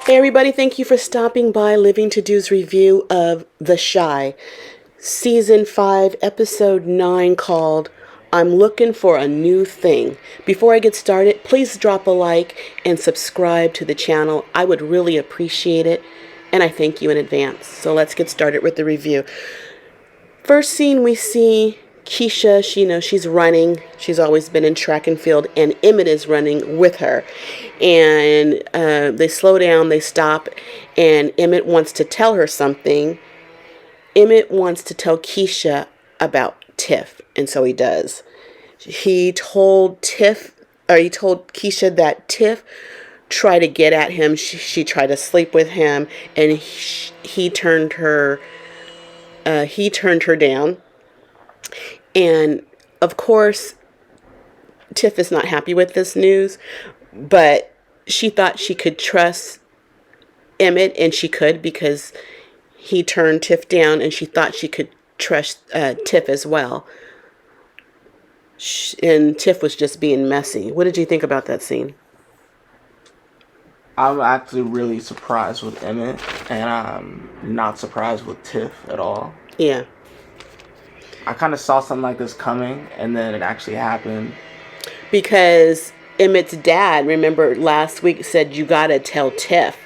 Hey everybody, thank you for stopping by Living To Do's review of The Shy, Season 5, Episode 9, called I'm Looking for a New Thing. Before I get started, please drop a like and subscribe to the channel. I would really appreciate it, and I thank you in advance. So let's get started with the review. First scene we see Keisha, she's running. She's always been in track and field, and Emmett is running with her. And they slow down, they stop, and Emmett wants to tell her something. Emmett wants to tell Keisha about Tiff, and so he does. He told Keisha that Tiff tried to get at him. She tried to sleep with him, and he turned her down. And of course, Tiff is not happy with this news, but she thought she could trust Emmett, and she could, because he turned Tiff down, and she thought she could trust Tiff as well. And Tiff was just being messy. What did you think about that scene? I'm actually really surprised with Emmett, and I'm not surprised with Tiff at all. Yeah. I kind of saw something like this coming, and then it actually happened. Because Emmett's dad, remember last week, said you gotta tell Tiff,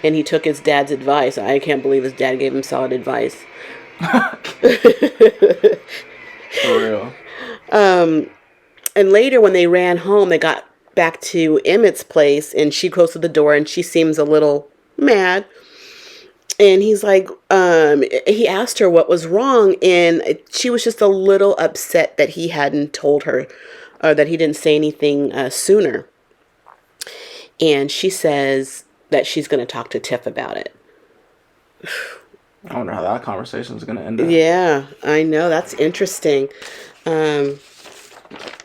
and he took his dad's advice. I can't believe his dad gave him solid advice. For real. And later when they ran home, they got back to Emmett's place, and she goes to the door, and she seems a little mad. And he's like, he asked her what was wrong, and she was just a little upset that he hadn't told her, or that he didn't say anything sooner. And she says that she's going to talk to Tiff about it. I wonder how that conversation is going to end up. Yeah, I know. That's interesting. I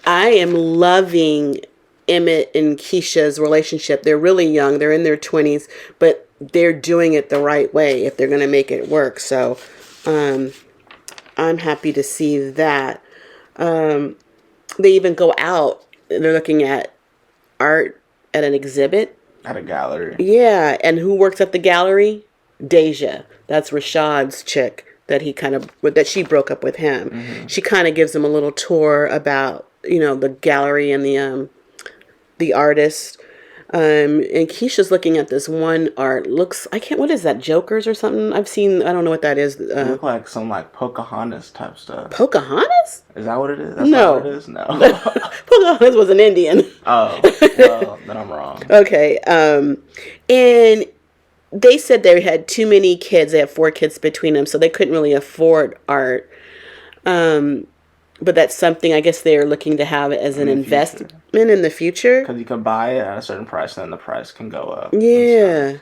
am loving Emmett and Keisha's relationship. They're really young. They're in their 20s, but they're doing it the right way if they're going to make it work. So I'm happy to see that. They even go out. They're looking at art at an exhibit. At a gallery. Yeah, and who works at the gallery? Deja. That's Rashad's chick that she broke up with him. Mm-hmm. She kind of gives him a little tour about, the gallery and the artist. And Keisha's looking at this one art. What is that, Jokers or something? I don't know what that is. It look like some Pocahontas type stuff. Pocahontas? Is that what it is? That's no. Not what it is? No. Pocahontas was an Indian. Oh, well, then I'm wrong. Okay. And they said they had too many kids. They had 4 kids between them, so they couldn't really afford art. But that's something I guess they are looking to have as an investment in the future. Because you can buy it at a certain price, and then the price can go up. Yeah,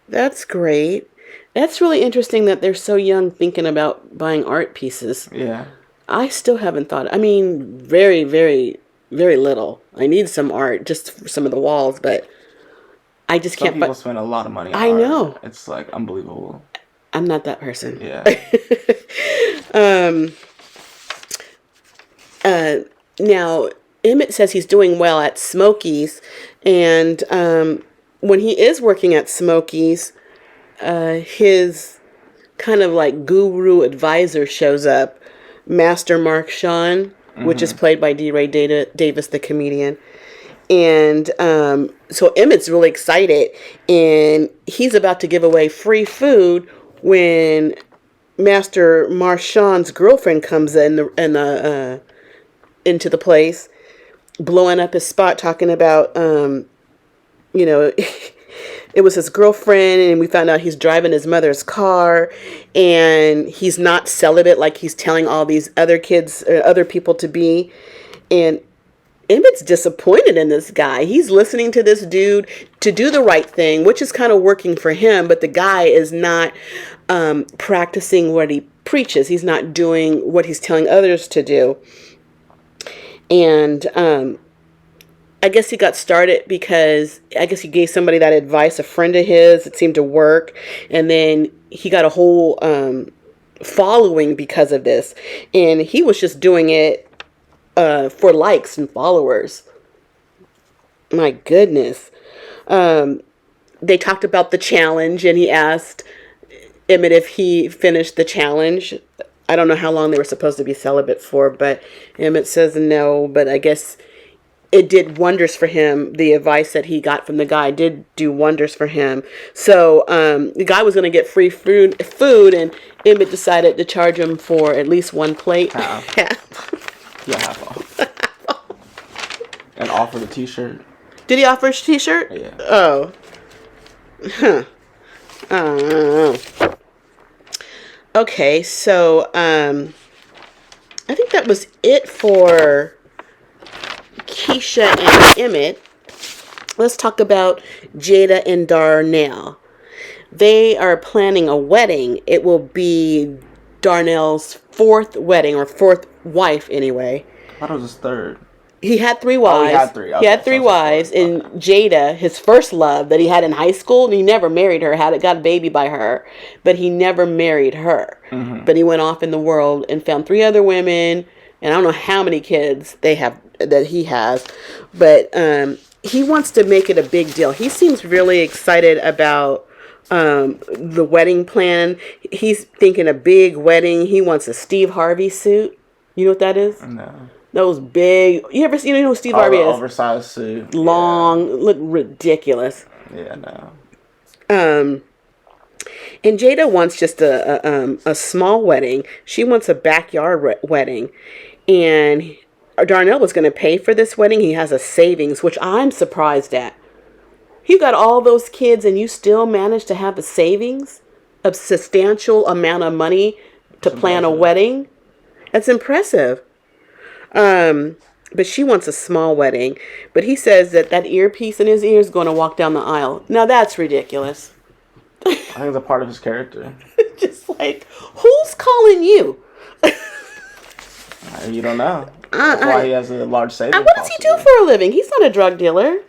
that's great. That's really interesting that they're so young thinking about buying art pieces. Yeah. I still haven't thought. Very, very, very little. I need some art just for some of the walls, but I just can't. Some people spend a lot of money on art. I know. It's unbelievable. I'm not that person. Yeah. Now, Emmett says he's doing well at Smokies, and when he is working at Smokies, his kind of guru advisor shows up, Master Marshawn, which is played by D. Ray Davis, the comedian. And so Emmett's really excited, and he's about to give away free food when Master Marshawn's girlfriend comes into the place, blowing up his spot, talking about, it was his girlfriend, and we found out he's driving his mother's car, and he's not celibate like he's telling all these other kids, other people to be. And Emmett's disappointed in this guy. He's listening to this dude to do the right thing, which is kind of working for him, but the guy is not practicing what he preaches. He's not doing what he's telling others to do. And I guess he got started because I guess he gave somebody that advice, a friend of his. It seemed to work. And then he got a whole following because of this. And he was just doing it for likes and followers. My goodness. they talked about the challenge, and he asked Emmett if he finished the challenge. I don't know how long they were supposed to be celibate for, but Emmett says no, but I guess it did wonders for him. The advice that he got from the guy did do wonders for him. So the guy was going to get free food, and Emmett decided to charge him for at least one plate. Half. Yeah, half off. And offered a t-shirt. Did he offer a t-shirt? Yeah. Oh. Huh. I don't know. Okay, so I think that was it for Keisha and Emmett. Let's talk about Jada and Darnell. They are planning a wedding. It will be Darnell's fourth wedding, or fourth wife anyway. I thought it was his third. He had 3 wives. Oh, he had 3. Okay, he had 3 wives, and Jada, his first love that he had in high school, and he never married her. Got a baby by her, but he never married her. Mm-hmm. But he went off in the world and found 3 other women, and I don't know how many kids they have that he has, but he wants to make it a big deal. He seems really excited about the wedding plan. He's thinking a big wedding. He wants a Steve Harvey suit. You know what that is? No. Those big, you ever seen, you know who Steve Harvey is? Oversized suit. Long, look ridiculous. Yeah, no. And Jada wants just a small wedding. She wants a backyard wedding. And Darnell was going to pay for this wedding. He has a savings, which I'm surprised at. You got all those kids and you still managed to have a savings? A substantial amount of money to plan a wedding? That's impressive. But she wants a small wedding. But he says that earpiece in his ear is going to walk down the aisle. Now that's ridiculous. I think it's a part of his character. Just like, who's calling you? You don't know. That's why he has a large savings. What does he do for a living? He's not a drug dealer.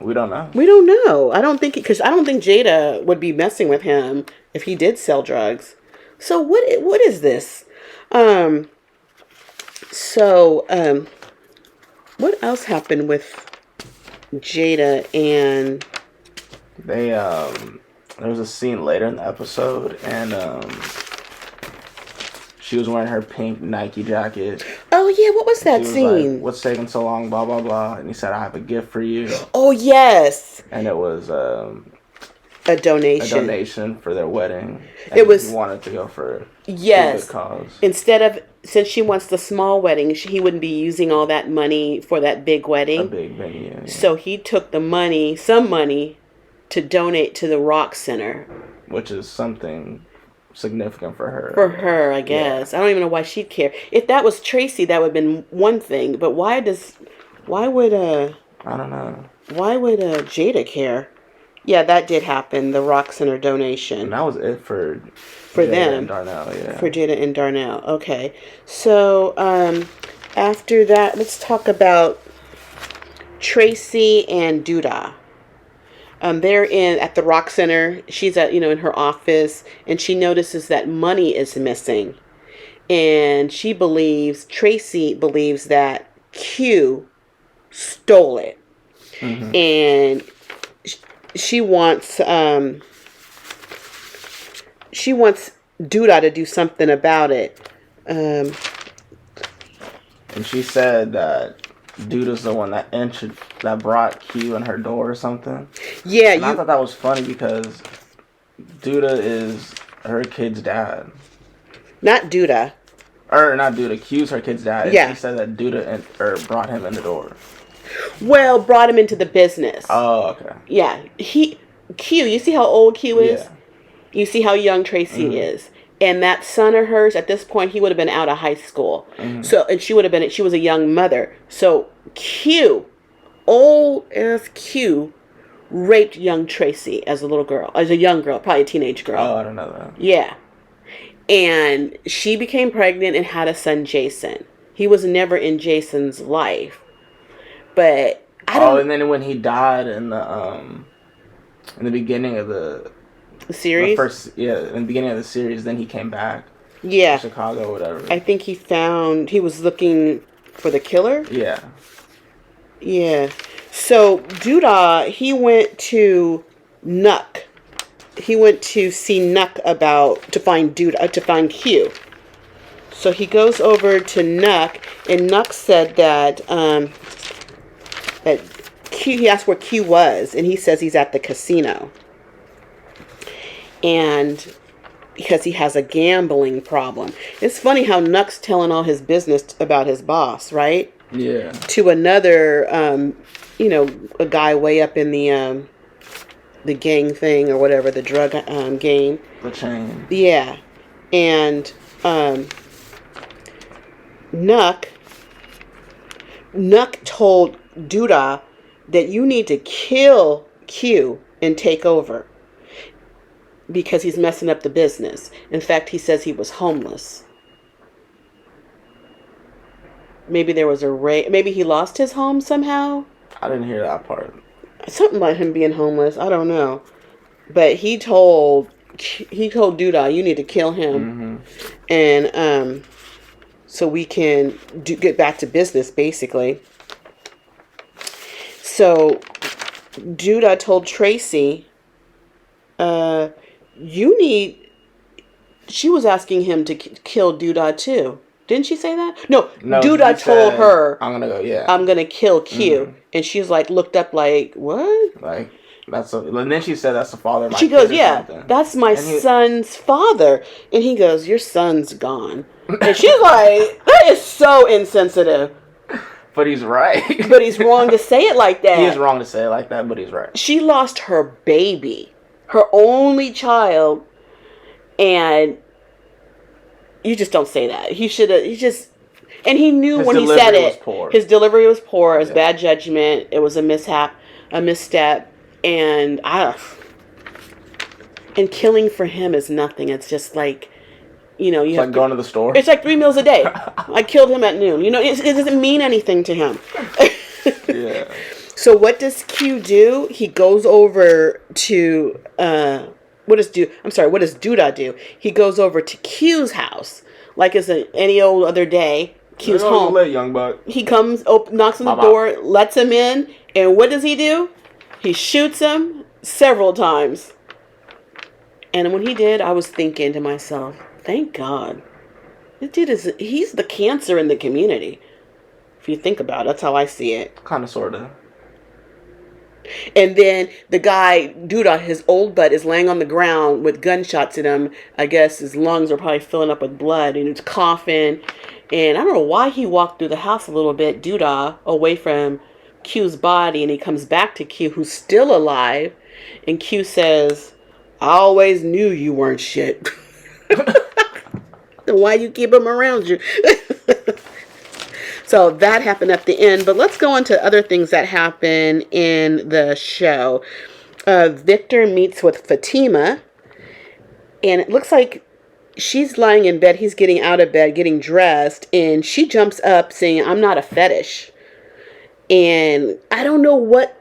We don't know. We don't know. I don't think Jada would be messing with him if he did sell drugs. So what is this? What else happened with Jada and they there was a scene later in the episode, and she was wearing her pink Nike jacket. Oh yeah, what was that scene? Like, what's taking so long, blah blah blah, and he said, I have a gift for you. Oh yes. And it was a donation for their wedding. And it was, he wanted to go for a good cause. Since she wants the small wedding, he wouldn't be using all that money for that big wedding. A big venue. Yeah. So he took some money, to donate to the Rock Center. Which is something significant for her. For her, I guess. Yeah. I don't even know why she'd care. If that was Tracy, that would have been one thing. But why would I don't know. Why would Jada care? Yeah, that did happen. The Rock Center donation. And that was it for Jada them. And Darnell, yeah. For Jada and Darnell. Okay. So after that, let's talk about Tracy and Duda. They're at the Rock Center. She's in her office, and she notices that money is missing, and Tracy believes that Q stole it, and she wants Duda to do something about it. And she said that Duda's the one that brought Q in her door or something. Yeah, I thought that was funny because Duda is her kid's dad. Not Duda. Or not Duda. Q's her kid's dad. And yeah. She said that Duda brought him in the door. Well, brought him into the business. Oh, okay. Yeah, Q. You see how old Q is? Yeah. You see how young Tracy is. And that son of hers, at this point, he would have been out of high school. So, and she was a young mother. So Q, old as Q, raped young Tracy as a young girl, probably a teenage girl. Oh, I don't know that. Yeah. And she became pregnant and had a son, Jason. He was never in Jason's life. But and then when he died in the beginning of the series? In the beginning of the series, then he came back. Yeah. To Chicago or whatever. I think he was looking for the killer? Yeah. Yeah. So, Duda, he went to Nuck. He went to see Nuck to find Q. So he goes over to Nuck, and Nuck said that that Q. He asked where Q was, and he says he's at the casino, and because he has a gambling problem. It's funny how Nuck's telling all his business about his boss, right? Yeah. To another, a guy way up in the gang thing or whatever, the drug game. The chain. Yeah. And Nuck told Duda that you need to kill Q and take over because he's messing up the business. In fact, he says he was homeless. Maybe there was maybe he lost his home somehow. I didn't hear that part. Something about him being homeless. I don't know. But he told Duda, you need to kill him. Mm-hmm. And so we can get back to business, basically. So Duda told Tracy, she was asking him to kill Duda too. Didn't she say that? No, Duda told her, I'm going to kill Q. Mm-hmm. And she's like, looked up like, what? Like, and then she said, that's the father of my She goes, yeah, that's my son's father. And he goes, your son's gone. And she's like, that is so insensitive. But he's right. But he's wrong to say it like that. He is wrong to say it like that, but he's right. She lost her baby, her only child, and you just don't say that. And he knew when he said it. His delivery was poor. It was bad judgment. It was a misstep, and killing for him is nothing. It's just like, you have like going to the store. It's like 3 meals a day. I killed him at noon. It doesn't mean anything to him. Yeah. So what does Q do? He goes over to what does Duda do? He goes over to Q's house like it's any old other day. Q's home. Late, young buck. He comes, knocks on the door, lets him in, and what does he do? He shoots him several times. And when he did, I was thinking to myself, thank God. This dude he's the cancer in the community. If you think about it, that's how I see it. Kind of, sort of. And then the guy, Duda, his old butt, is laying on the ground with gunshots in him. I guess his lungs are probably filling up with blood, and he's coughing. And I don't know why he walked through the house a little bit, Duda, away from Q's body, and he comes back to Q, who's still alive. And Q says, I always knew you weren't shit. Then why you keep him around you? So that happened at the end. But let's go on to other things that happen in the show. Victor meets with Fatima. And it looks like she's lying in bed. He's getting out of bed, getting dressed. And she jumps up saying, I'm not a fetish. And I don't know what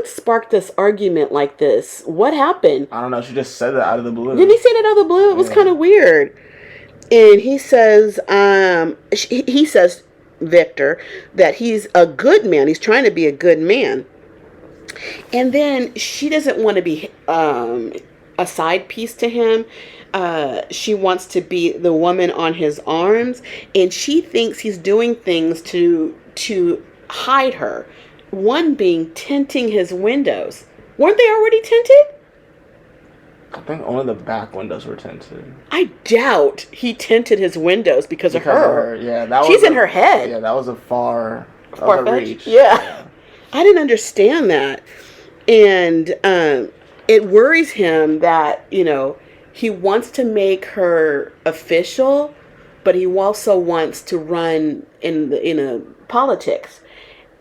sparked this argument like this. What happened? I don't know. She just said that out of the blue. Didn't he say that out of the blue? It was kind of weird. And he says, Victor, that he's a good man. He's trying to be a good man. And then she doesn't want to be a side piece to him. She wants to be the woman on his arms. And she thinks he's doing things to hide her. One being tinting his windows. Weren't they already tinted? I think only the back windows were tinted. I doubt he tinted his windows because of her. Yeah, she's in her head. Yeah, that was a far reach. Yeah. I didn't understand that. And it worries him that, he wants to make her official, but he also wants to run in politics.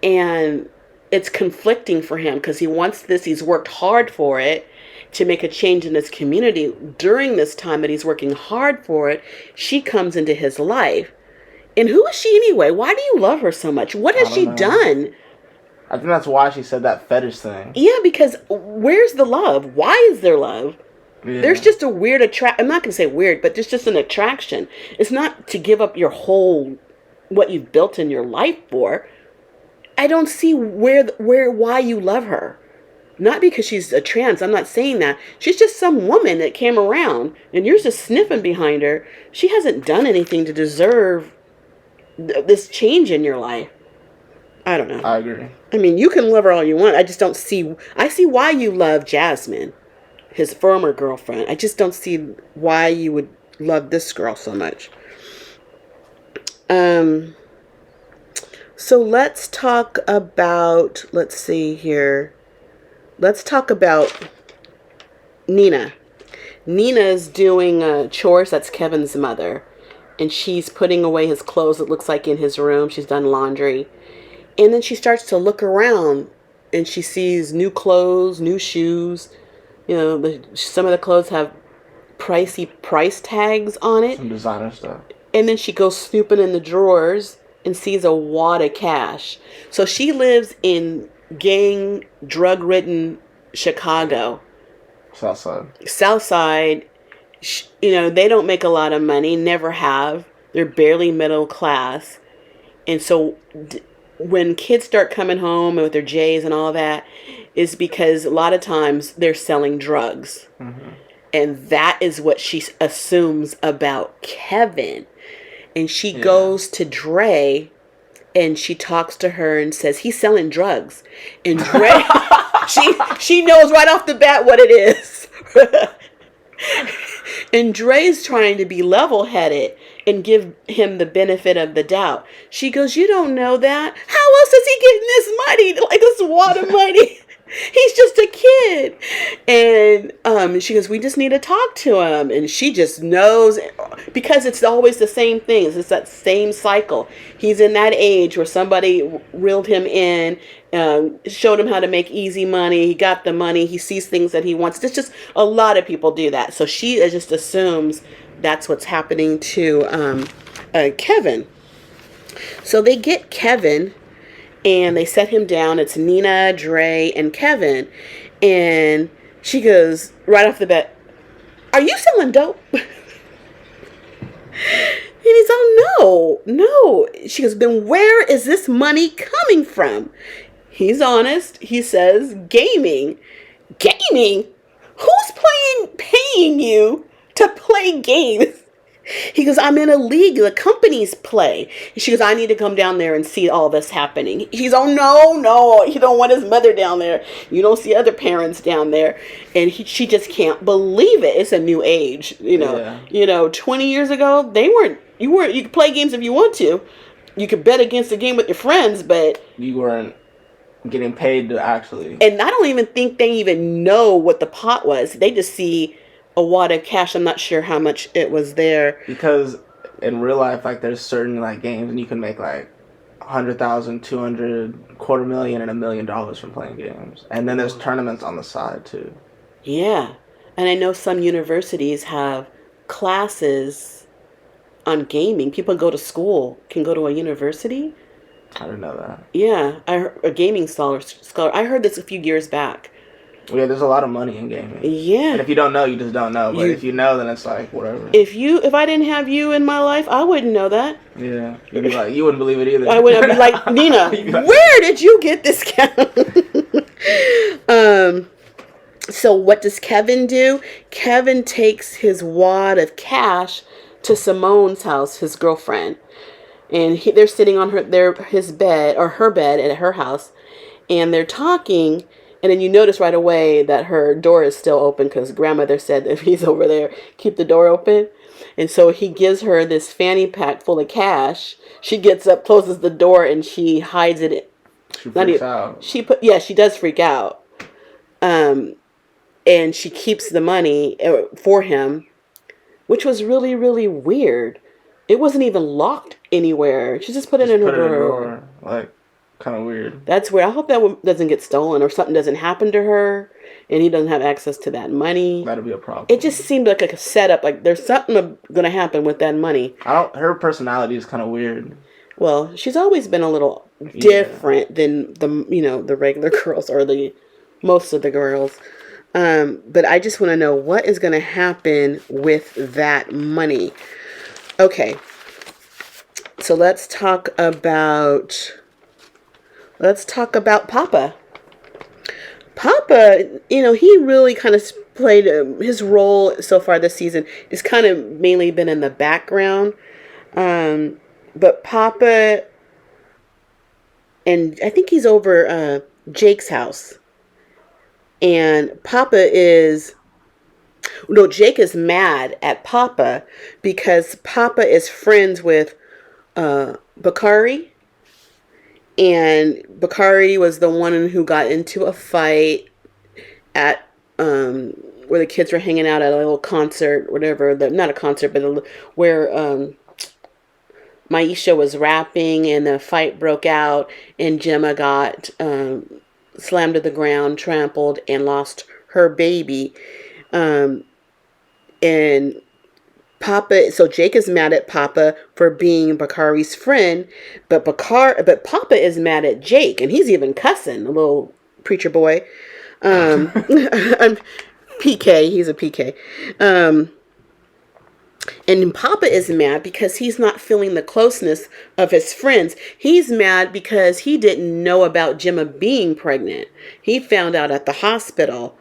And it's conflicting for him because he wants this. He's worked hard for it to make a change in this community. During this time that he's working hard for it, she comes into his life. And who is she anyway? Why do you love her so much? What has she done? I think that's why she said that fetish thing. Yeah, because where's the love? Why is there love? Yeah. There's just a weird I'm not going to say weird, but there's just an attraction. It's not to give up your what you've built in your life for. I don't see why you love her. Not because she's a trans. I'm not saying that. She's just some woman that came around, and you're just sniffing behind her. She hasn't done anything to deserve this change in your life. I don't know. I agree. I mean, you can love her all you want. I just don't see. I see why you love Jasmine, his former girlfriend. I just don't see why you would love this girl so much. So let's talk about. Let's see here. Let's talk about Nina. Nina's doing chores. That's Kevin's mother, and she's putting away his clothes. It looks like in his room. She's done laundry. And then she starts to look around and she sees new clothes, new shoes. You know, some of the clothes have pricey price tags on it. Some designer stuff. And then she goes snooping in the drawers and sees a wad of cash. So she lives in gang, drug-ridden Chicago. Southside, you know, they don't make a lot of money, never have. They're barely middle class. And so when kids start coming home with their J's and all that, is because a lot of times they're selling drugs. Mm-hmm. And that is what she assumes about Kevin. And she goes to Dre and she talks to her and says, he's selling drugs. And Dre, she knows right off the bat what it is. And Dre's trying to be level-headed and give him the benefit of the doubt. She goes, you don't know that? How else is he getting this money? Like this water money? He's just a kid. And she goes, we just need to talk to him. And she just knows, because it's always the same thing. It's that same cycle. He's in that age where somebody reeled him in, showed him how to make easy money. He got the money. He sees things that he wants. It's just a lot of people do that. So she just assumes that's what's happening to Kevin. So they get Kevin and they set him down. It's Nina, Dre, and Kevin. And she goes right off the bat, are you selling dope? And he's, oh, no. She goes, then where is this money coming from? He's honest. He says, gaming. Gaming? Who's paying you to play games? He goes, I'm in a league. The companies play. And she goes, I need to come down there and see all this happening. He's, oh, no. He don't want his mother down there. You don't see other parents down there. And she just can't believe it. It's a new age. You know, 20 years ago, you could play games if you want to. You could bet against the game with your friends, but you weren't getting paid to actually. And I don't even think they even know what the pot was. They just see a wad of cash. I'm not sure how much it was there. Because in real life, like, there's certain like games and you can make like 100,000, 200, $250,000, and $1 million from playing games. And then there's tournaments on the side too. Yeah. And I know some universities have classes on gaming. People can go to a university. I didn't know that. Yeah. A gaming scholar. I heard this a few years back. Yeah, there's a lot of money in gaming. Yeah. And if you don't know, you just don't know. But if you know, then it's like, whatever. If I didn't have you in my life, I wouldn't know that. Yeah. You'd be like, you wouldn't believe it either. I would be like, Nina, where did you get this count? So what does Kevin do? Kevin takes his wad of cash to Simone's house, his girlfriend. And they're sitting on his bed, or her bed at her house. And they're talking. And then you notice right away that her door is still open because grandmother said if he's over there, keep the door open. And so he gives her this fanny pack full of cash. She gets up, closes the door, and she hides it. She freaks out. She does freak out. And she keeps the money for him, which was really, really weird. It wasn't even locked anywhere. She just put it in her drawer. Like, kind of weird. That's weird. I hope that doesn't get stolen or something doesn't happen to her and he doesn't have access to that money. That'll be a problem. It just seemed like a setup. Like there's something going to happen with that money. Her personality is kind of weird. Well, she's always been a little different than the regular girls or most of the girls. But I just want to know what is going to happen with that money. Okay. So let's talk about Papa. Papa, he really kind of played his role so far this season. Is kind of mainly been in the background. But Papa, and I think he's over Jake's house. And Papa is, no, Jake is mad at Papa because Papa is friends with Bakari. And Bakari was the one who got into a fight at where the kids were hanging out at a little concert, whatever. Not a concert, but where Maisha was rapping, and the fight broke out, and Gemma got slammed to the ground, trampled, and lost her baby. And Papa, so Jake is mad at Papa for being Bakari's friend, but Papa is mad at Jake, and he's even cussing, a little preacher boy. PK, he's a PK. And Papa is mad because he's not feeling the closeness of his friends. He's mad because he didn't know about Gemma being pregnant. He found out at the hospital.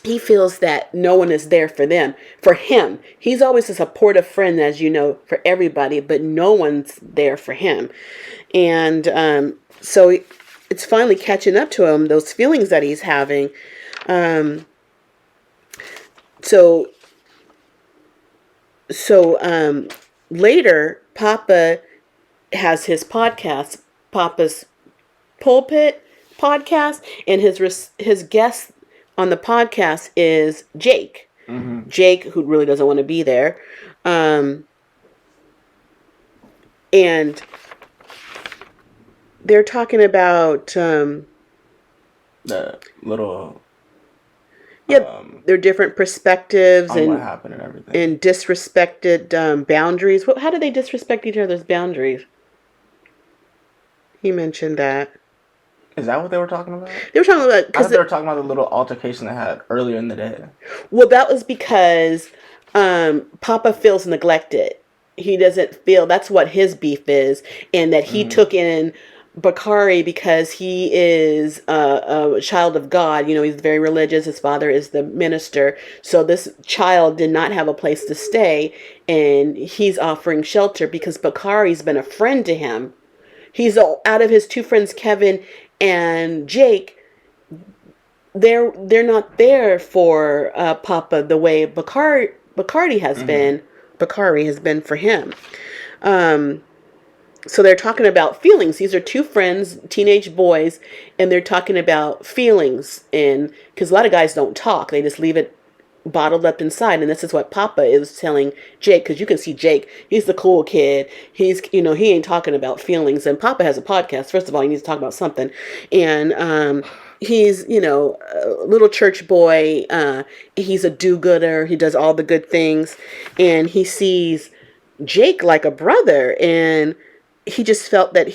He feels that no one is there for him. He's always a supportive friend, as you know, for everybody, but no one's there for him. And so it's finally catching up to him, those feelings that he's having. So later, Papa has his podcast, Papa's Pulpit podcast, and his guest on the podcast is Jake. Mm-hmm. Jake, who really doesn't want to be there. And they're talking about the little their different perspectives and what happened and everything, and disrespected boundaries. How do they disrespect each other's boundaries? He mentioned that. Is that what they were talking about? They were talking about, I thought they were talking about the little altercation they had earlier in the day. Well, that was because Papa feels neglected. He doesn't feel, that's what his beef is, and that he took in Bakari because he is a child of God. He's very religious. His father is the minister. So this child did not have a place to stay, and he's offering shelter because Bakari's been a friend to him. He's out of his two friends, Kevin and Jake. They're not there for Papa the way Bakari has been. Bakari has been for him. So they're talking about feelings. These are two friends, teenage boys, and they're talking about feelings. And because a lot of guys don't talk, they just leave it bottled up inside. And this is what Papa is telling Jake, because you can see Jake, he's the cool kid. He's, he ain't talking about feelings. And Papa has a podcast. First of all, he needs to talk about something. And he's, a little church boy. He's a do-gooder. He does all the good things. And he sees Jake like a brother. And he just felt that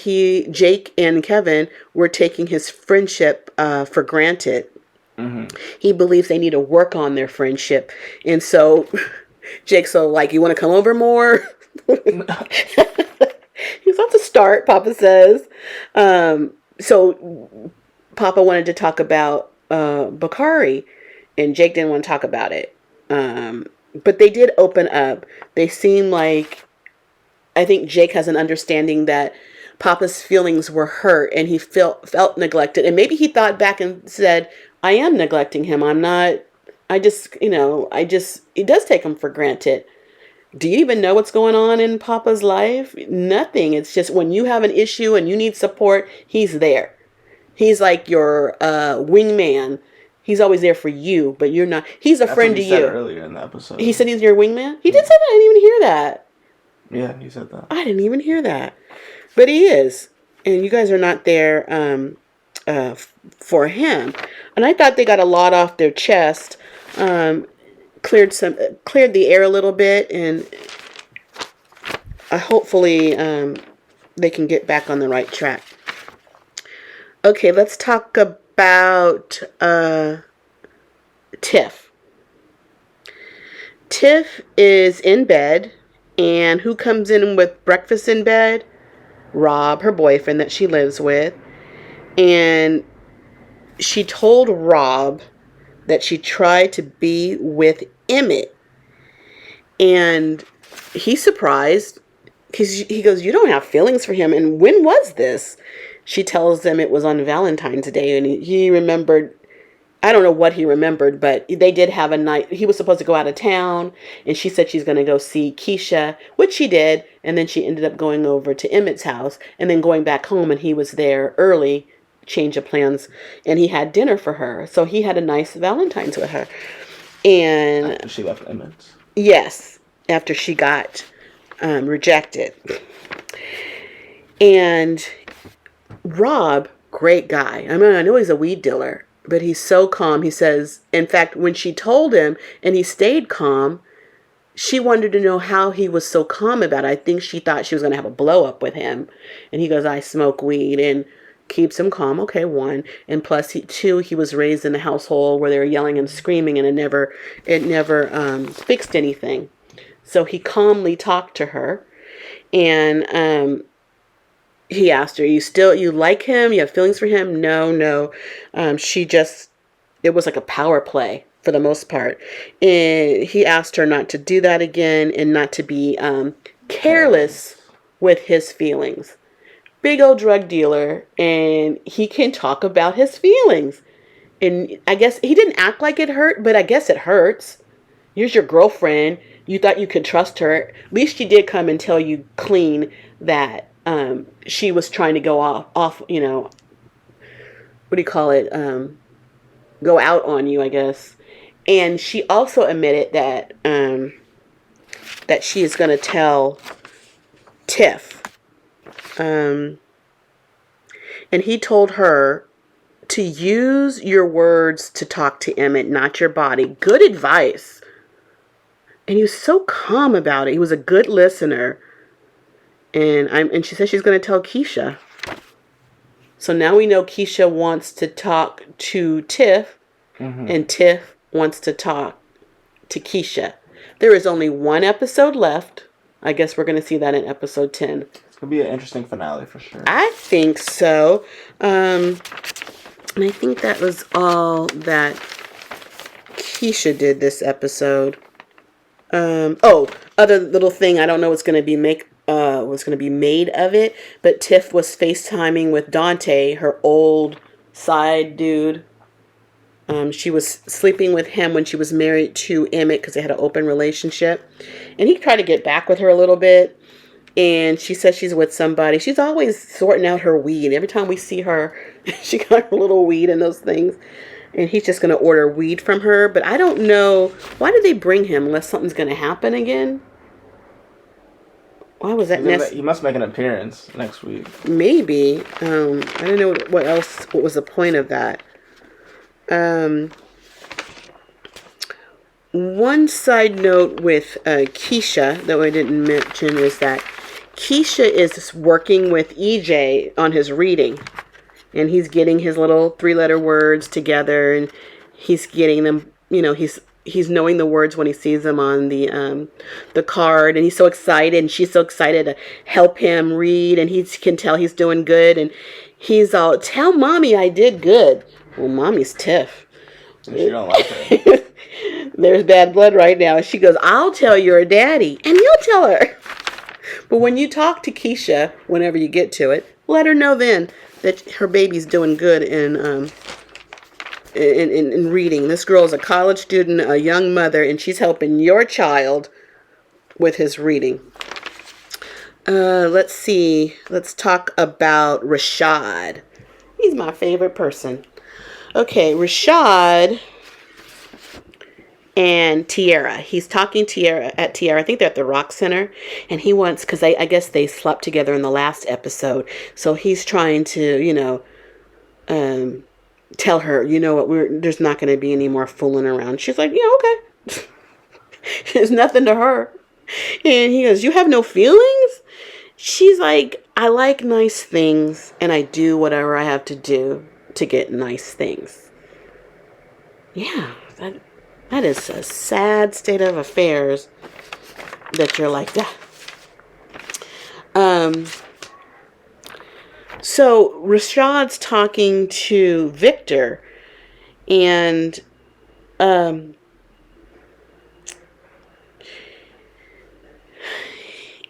Jake and Kevin were taking his friendship for granted. Mm-hmm. He believes they need to work on their friendship. And so Jake's like, you want to come over more? He's about to start, Papa says. So Papa wanted to talk about Bakari, and Jake didn't want to talk about it. But they did open up. They seem like, I think Jake has an understanding that Papa's feelings were hurt and he felt neglected. And maybe he thought back and said, I am neglecting him. I'm not, it does take him for granted. Do you even know what's going on in Papa's life? Nothing. It's just when you have an issue and you need support, he's there. He's like your wingman. He's always there for you, but you're not. He's a friend to you. That's what he said earlier in the episode. He said he's your wingman? He did say that. I didn't even hear that. Yeah, he said that. I didn't even hear that. But he is. And you guys are not there for him. And I thought they got a lot off their chest. Cleared the air a little bit, and hopefully they can get back on the right track. Okay, let's talk about Tiff. Tiff is in bed, and who comes in with breakfast in bed? Rob, her boyfriend that she lives with. And she told Rob that she tried to be with Emmett. And he's surprised because he goes, you don't have feelings for him. And when was this? She tells them it was on Valentine's Day. And he remembered, I don't know what he remembered, but they did have a night. He was supposed to go out of town. And she said she's going to go see Keisha, which she did. And then she ended up going over to Emmett's house and then going back home. And he was there early, change of plans. And he had dinner for her. So he had a nice Valentine's with her. And After she left Emmett's. Yes, after she got rejected. And Rob, great guy. I mean, I know he's a weed dealer, but he's so calm. He says, in fact, when she told him and he stayed calm, she wanted to know how he was so calm about it. I think she thought she was going to have a blow up with him. And he goes, I smoke weed, and keeps him calm. Okay, one. And plus, he was raised in a household where they were yelling and screaming, and it never fixed anything. So he calmly talked to her, and he asked her, you like him? You have feelings for him? No. It was like a power play for the most part. And he asked her not to do that again and not to be careless with his feelings. Big old drug dealer, and he can talk about his feelings. And I guess he didn't act like it hurt, but I guess it hurts. Here's your girlfriend. You thought you could trust her. At least she did come and tell you clean that she was trying to go off, what do you call it? Go out on you, I guess. And she also admitted that she is going to tell Tiff. And he told her to use your words to talk to Emmett, not your body. Good advice. And he was so calm about it. He was a good listener. And she said she's going to tell Keisha. So now we know Keisha wants to talk to Tiff, and Tiff wants to talk to Keisha. There is only one episode left. I guess we're going to see that in episode 10. It's going to be an interesting finale for sure. I think so. And I think that was all that Keisha did this episode. Other little thing, I don't know what's going to be made of it, but Tiff was FaceTiming with Dante, her old side dude. She was sleeping with him when she was married to Emmett because they had an open relationship. And he tried to get back with her a little bit. And she says she's with somebody. She's always sorting out her weed. Every time we see her, she got her little weed and those things. And he's just going to order weed from her. But I don't know. Why did they bring him unless something's going to happen again? Why was that necessary? He must make an appearance next week. Maybe. I don't know what was the point of that. One side note with Keisha that I didn't mention is that Keisha is working with EJ on his reading. And he's getting his little 3-letter words together, and he's getting them, he's knowing the words when he sees them on the card, and he's so excited, and she's so excited to help him read, and he can tell he's doing good, and he's all, tell mommy I did good. Well, mommy's Tiff. And she don't like it. There's bad blood right now. And she goes, I'll tell your daddy, and you'll tell her. But when you talk to Keisha, whenever you get to it, let her know then that her baby's doing good in reading. This girl is a college student, a young mother, and she's helping your child with his reading. Let's see. Let's talk about Rashad. He's my favorite person. Okay, Rashad and Tiara. He's talking at Tiara. I think they're at the Rock Center. And he wants, because I guess they slept together in the last episode. So he's trying to, tell her, there's not going to be any more fooling around. She's like, yeah, okay. There's nothing to her. And he goes, you have no feelings? She's like, I like nice things, and I do whatever I have to do to get nice things. Yeah, that is a sad state of affairs that you're like that. So Rashad's talking to Victor, and um,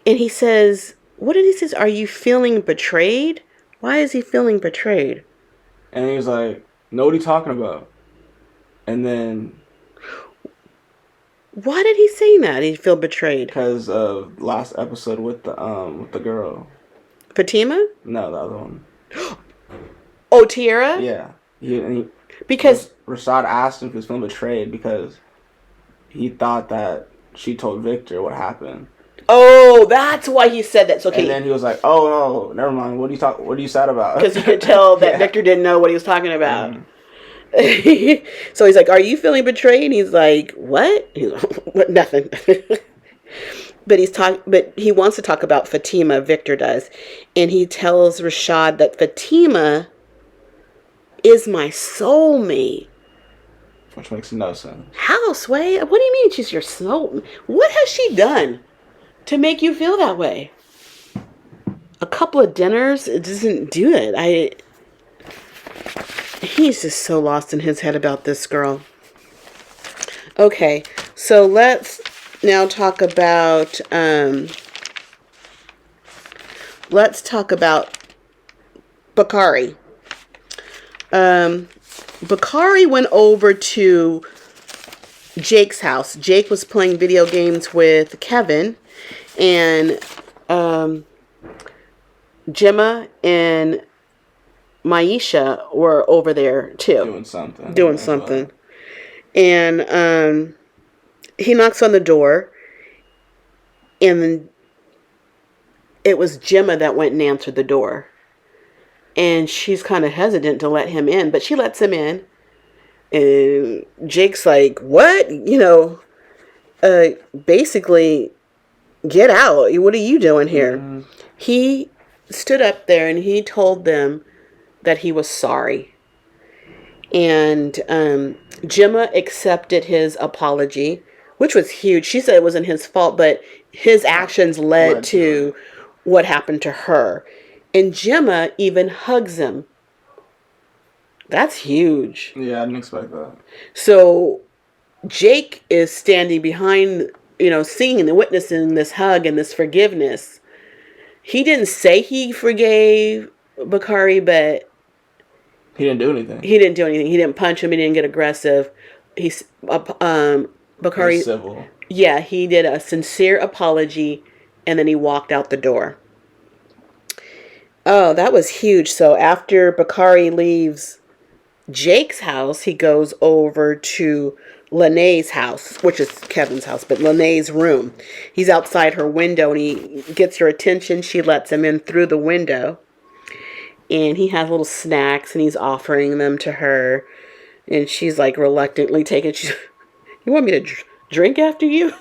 and he says, "What did he say? Are you feeling betrayed? Why is he feeling betrayed?" And he was like, "No, what are you talking about?" And then, why did he say that? He feel betrayed because of last episode with the girl. Fatima? No, the other one. Oh, Tiara? Yeah. Because Rashad asked him if he was feeling betrayed because he thought that she told Victor what happened. oh, that's why he said that. So, okay. And then he was like, "Oh no, never mind. What are you sad about?" Because he could tell that Victor didn't know what he was talking about. Mm-hmm. So he's like, "Are you feeling betrayed?" And he's like, "What?" He's like, "What? Nothing." But he wants to talk about Fatima. Victor does, and he tells Rashad that Fatima is my soulmate. Which makes no sense. How, Sway? What do you mean she's your soul? What has she done to make you feel that way? A couple of dinners, it doesn't do it. He's just so lost in his head about this girl. Okay, so let's now talk about Bakari. Bakari went over to Jake's house. Jake was playing video games with Kevin, and Gemma and Maisha were over there too. Doing something. And he knocks on the door, and it was Gemma that went and answered the door. And she's kind of hesitant to let him in, but she lets him in. And Jake's like, "What? Basically, get out. What are you doing here?" Mm-hmm. He stood up there and he told them that he was sorry. And Gemma accepted his apology, which was huge. She said it wasn't his fault, but his actions led to what happened to her. And Gemma even hugs him. That's huge. Yeah, I didn't expect that. So Jake is standing behind, seeing and witnessing this hug and this forgiveness. He didn't say he forgave Bakari, but he didn't do anything. He didn't punch him. He didn't get aggressive. Bakari, civil. Yeah, he did a sincere apology, and then he walked out the door. Oh, that was huge. So after Bakari leaves Jake's house, he goes over to Lene's house, which is Kevin's house, but Lene's room. He's outside her window, and he gets her attention. She lets him in through the window. And he has little snacks, and he's offering them to her. And she's like reluctantly taking, "You want me to drink after you?"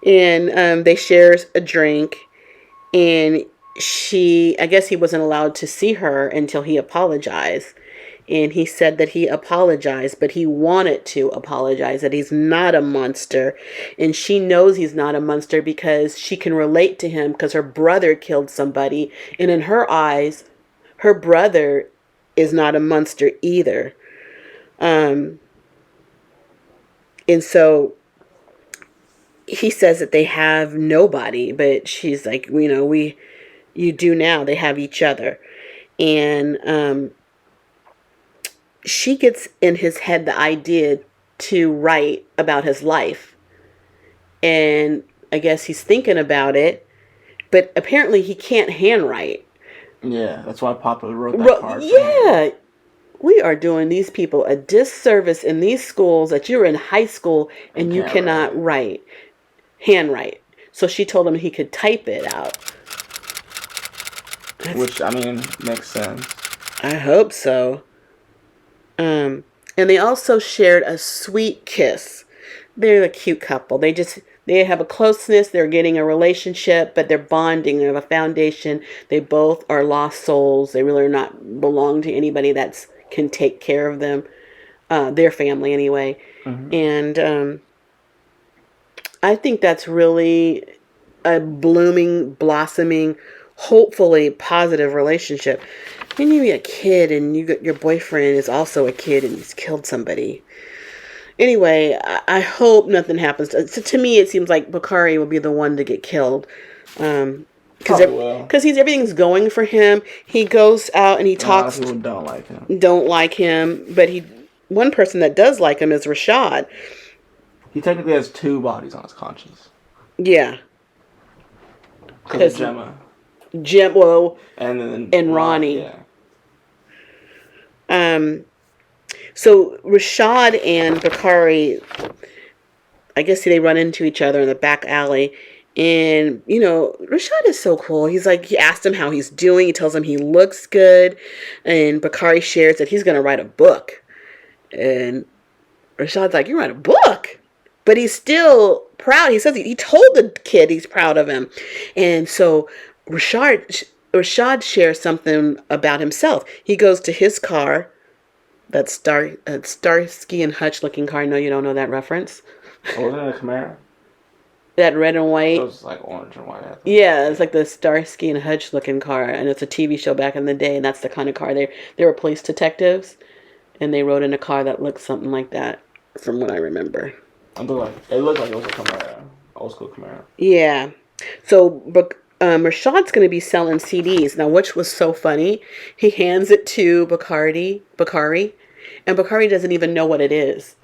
And they share a drink. And I guess he wasn't allowed to see her until he apologized. And he said that he apologized, but he wanted to apologize, that he's not a monster. And she knows he's not a monster because she can relate to him because her brother killed somebody. And in her eyes, her brother is not a monster either. And so he says that they have nobody, but she's like, you do now. They have each other. And she gets in his head the idea to write about his life. And I guess he's thinking about it, but apparently he can't handwrite. Yeah, that's why Papa wrote that card. Yeah. We are doing these people a disservice in these schools that you're in high school and you cannot handwrite. So she told him he could type it out. Which, makes sense. I hope so. And they also shared a sweet kiss. They're a cute couple. They have a closeness. They're getting a relationship, but they're bonding. They have a foundation. They both are lost souls. They really are not belong to anybody that can take care of them. Their family anyway. Mm-hmm. And I think that's really a blossoming, hopefully positive relationship. When you be a kid and your boyfriend is also a kid and he's killed somebody. Anyway, I hope nothing happens. To me, it seems like Bakari will be the one to get killed. Because everything's going for him. He goes out and he talks. A lot of people don't like him. But one person that does like him is Rashad. He technically has 2 bodies on his conscience. Yeah. Because of Gemma. Well, and Ronnie. Yeah. So Rashad and Bakari, I guess they run into each other in the back alley. And, Rashad is so cool. He's like, he asked him how he's doing. He tells him he looks good. And Bakari shares that he's going to write a book. And Rashad's like, you write a book? But he's still proud. He says he told the kid he's proud of him. And so Rashad shares something about himself. He goes to his car, that Starsky and Hutch looking car. I know you don't know that reference. Wasn't it a Camaro? That red and white. It was like orange and white. I think. Yeah, it's like the Starsky and Hutch looking car, and it's a TV show back in the day, and that's the kind of car they were police detectives, and they rode in a car that looked something like that, from what I remember. It looked like it was a Camaro, old school Camaro. Yeah, so Rashad's going to be selling CDs now, which was so funny. He hands it to Bakari, and Bakari doesn't even know what it is.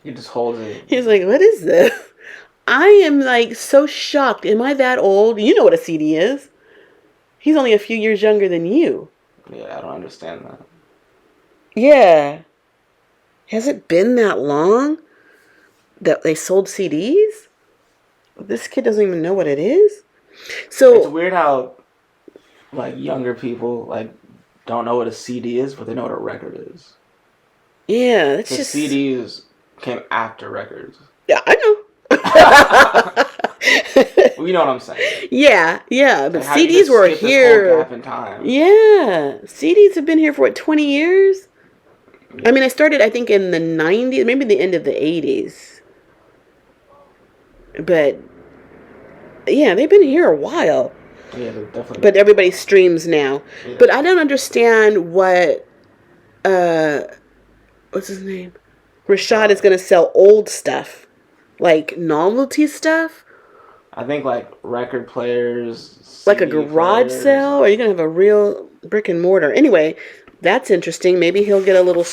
He just holds it. He's like, "What is this?" I am like so shocked. Am I that old? You know what a CD is. He's only a few years younger than you. Yeah, I don't understand that. Yeah. Has it been that long that they sold CDs? This kid doesn't even know what it is. So it's weird how like younger people like don't know what a CD is, but they know what a record is. Yeah, it's just CDs came after records. Yeah, I know. Well, you know what I'm saying. Yeah, but CDs were here. This whole gap in time. Yeah, CDs have been here for 20 years? Yeah. I mean, I started, I think, in the 90s, maybe the end of the 80s. But, yeah, they've been here a while. Yeah, they're definitely. But everybody streams now. Yeah. But I don't understand what, what's his name? Rashad is going to sell old stuff. Like novelty stuff? I think like record players. Like a garage sale? Or are you going to have a real brick and mortar? Anyway, that's interesting. Maybe he'll get a little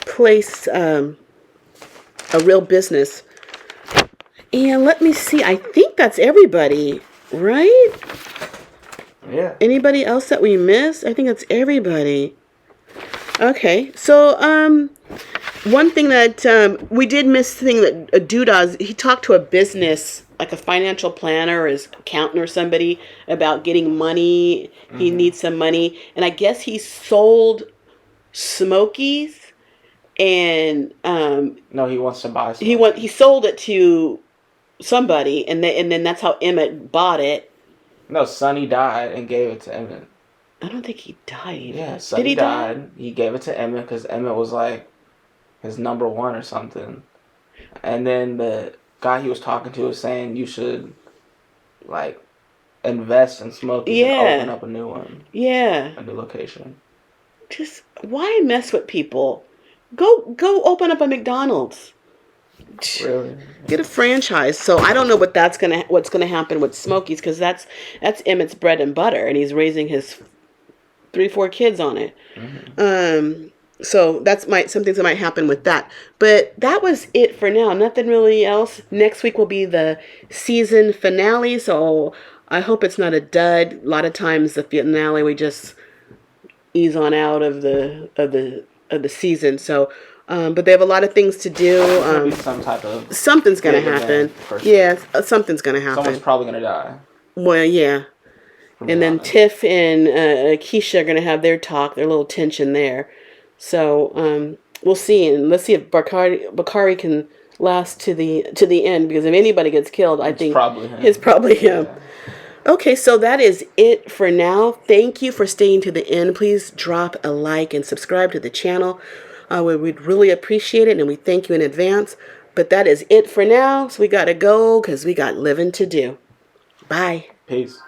place, a real business. And let me see. I think that's everybody, right? Yeah. Anybody else that we missed? I think that's everybody. Okay. So, one thing that we did miss, the thing that Duda, he talked to a business, like a financial planner or his accountant or somebody, about getting money. Mm-hmm. He needs some money. And I guess he sold Smokies and... no, he wants to buy some. He sold it to somebody, and then that's how Emmett bought it. No, Sonny died and gave it to Emmett. I don't think he died. Yeah, Sonny died. He gave it to Emmett because Emmett was like his number one or something. And then the guy he was talking to was saying you should like invest in Smokies and open up a new one. Yeah. A new location. Just why mess with people? Go open up a McDonald's. Really? Get a franchise. So I don't know what's gonna happen with Smokies, because that's Emmett's bread and butter, and he's raising his 3-4 kids on it. Mm-hmm. So that's something that might happen with that. But that was it for now. Nothing really else. Next week will be the season finale. So I hope it's not a dud. A lot of times the finale we just ease on out of the season. So, but they have a lot of things to do. Something's gonna happen. Yeah, something's gonna happen. Someone's probably gonna die. Well, yeah. And then Tiff and Keisha are gonna have their talk. Their little tension there. So we'll see, and let's see if Bakari can last to the end, because if anybody gets killed, I think it's probably him. Yeah. Okay, so that is it for now. Thank you for staying to the end. Please drop a like and subscribe to the channel. We'd really appreciate it, and we thank you in advance. But that is it for now. So we got to go because we got living to do. Bye. Peace.